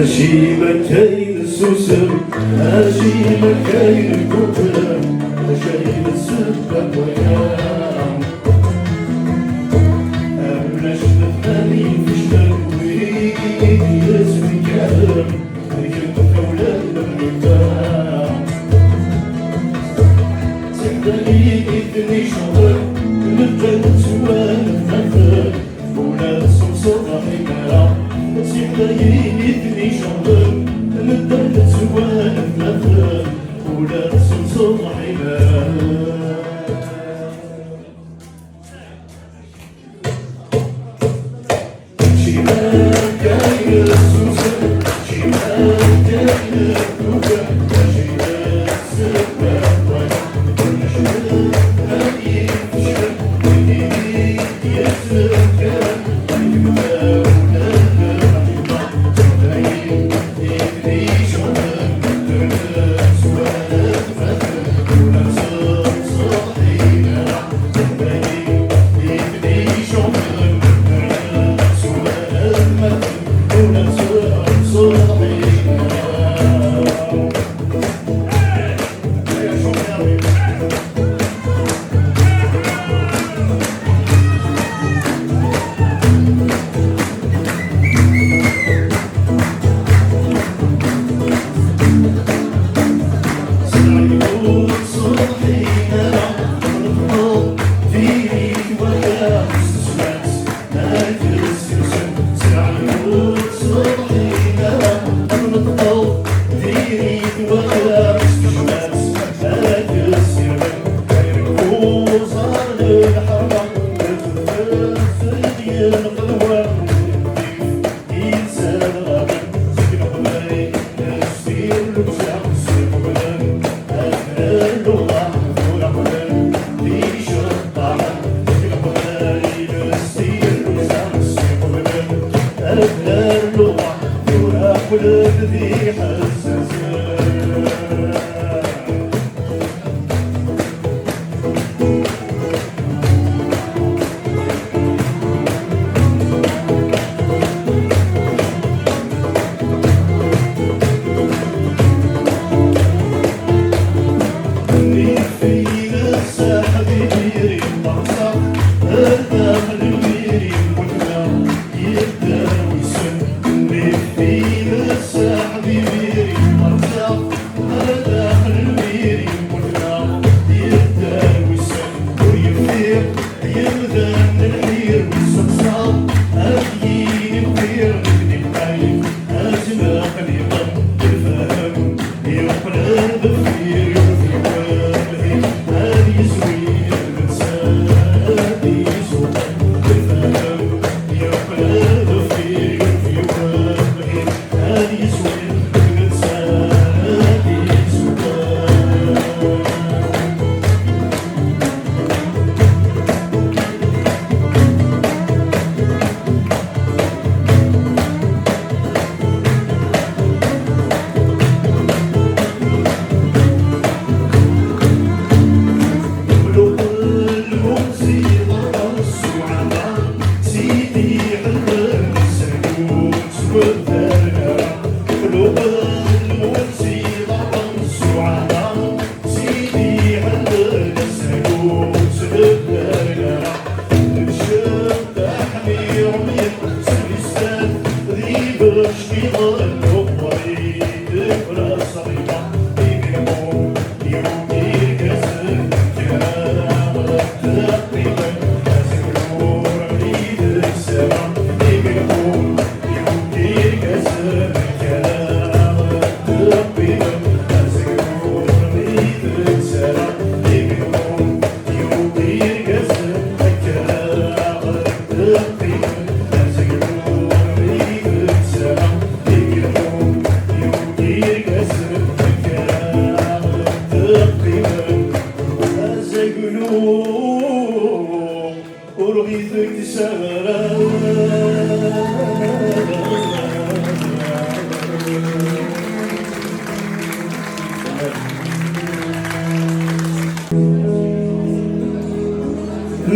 ماشي مكاين السوسن ماشي مكاين الكوكب ماشي السبب وياه أبلاش نفاني في شتاوي ياسمي كلام لكن أولاد المتاع سحداني إذني شغل نبدأ نتوالف مثل ولاد صمصر حمارة سحداني إذني شغل نبدأ نتوالف مثل ولاد صمصر حمارة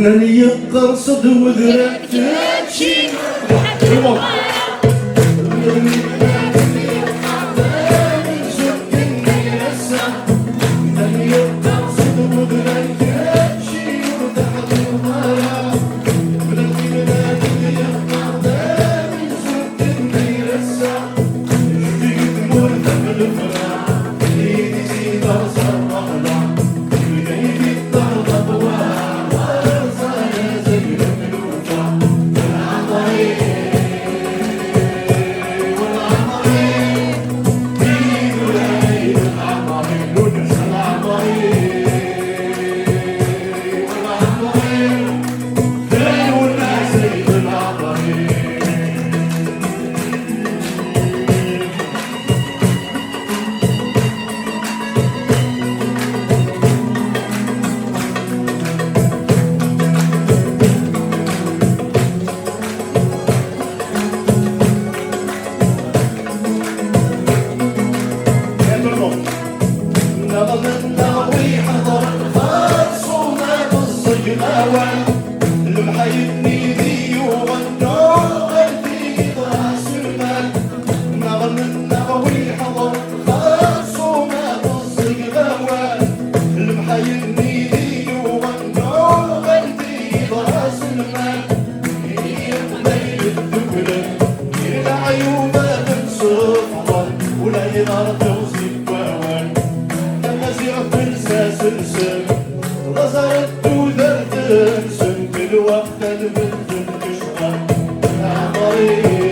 نني يقرصد وذرعت سنسن غزرت ودرت سن كل وقت البنت تشغل عمري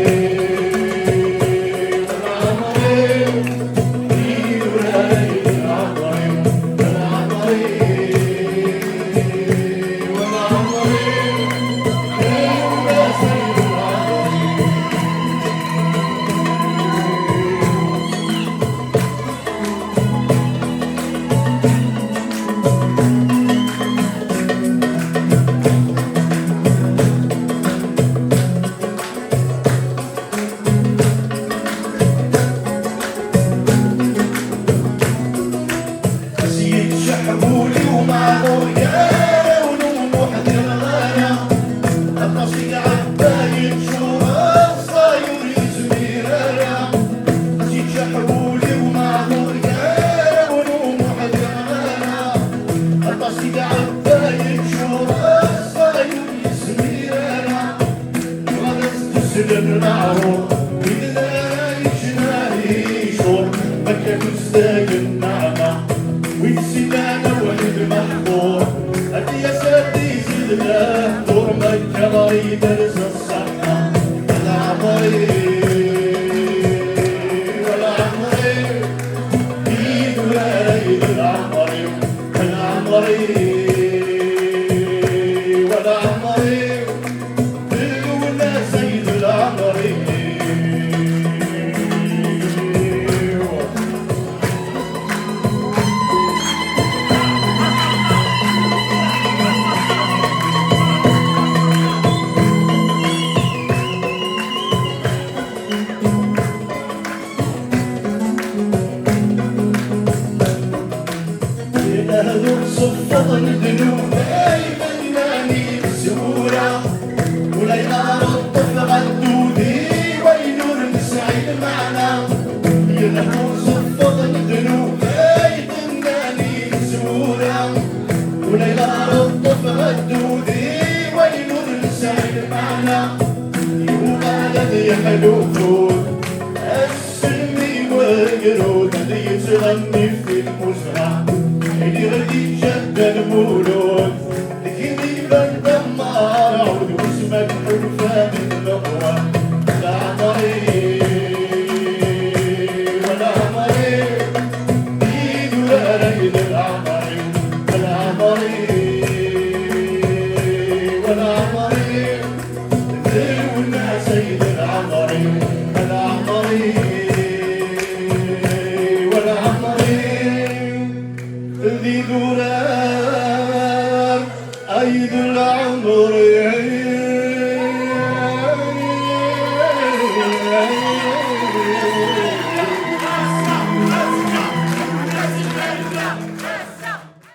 شحبولي ومعمور يا ونوح درانا القصيد عباية شورى صاير زميرانا زيد شحبولي ومعمور يا ونوح درانا القصيد عباية شورى صاير زميرانا غرس تسلم معروف بدنا يجناهي شور مكة تستاق النعمة ويتسنانا وحد محبور هدي يا سادي زدنا دور مكة مريض رزق الصحة ولا عمري ولا عمري ايد ولا ايد العمري ولا عمري ولا عمري ولا سيد العمري أهدر صفة الذنوب دايما ماني بسهولة وليلى الطف غدودي وينور نسعد معنا يهدر صفة الذنوب دايما ماني بسهولة وليلى الطف غدودي وينور نسعد معنا يوم الذي حلوتون السلمي والقرود اللي يتغني في المزرعة اللي غادي جد المولود لكن يبان دمار عود واسمك حلفان النقوى لا عمري ولا عمري ايد ولا ريد العمري ولا عمري ولا عمري ذل سيد العمري ولا عمري ولا عمري ذي دولار أيد العمر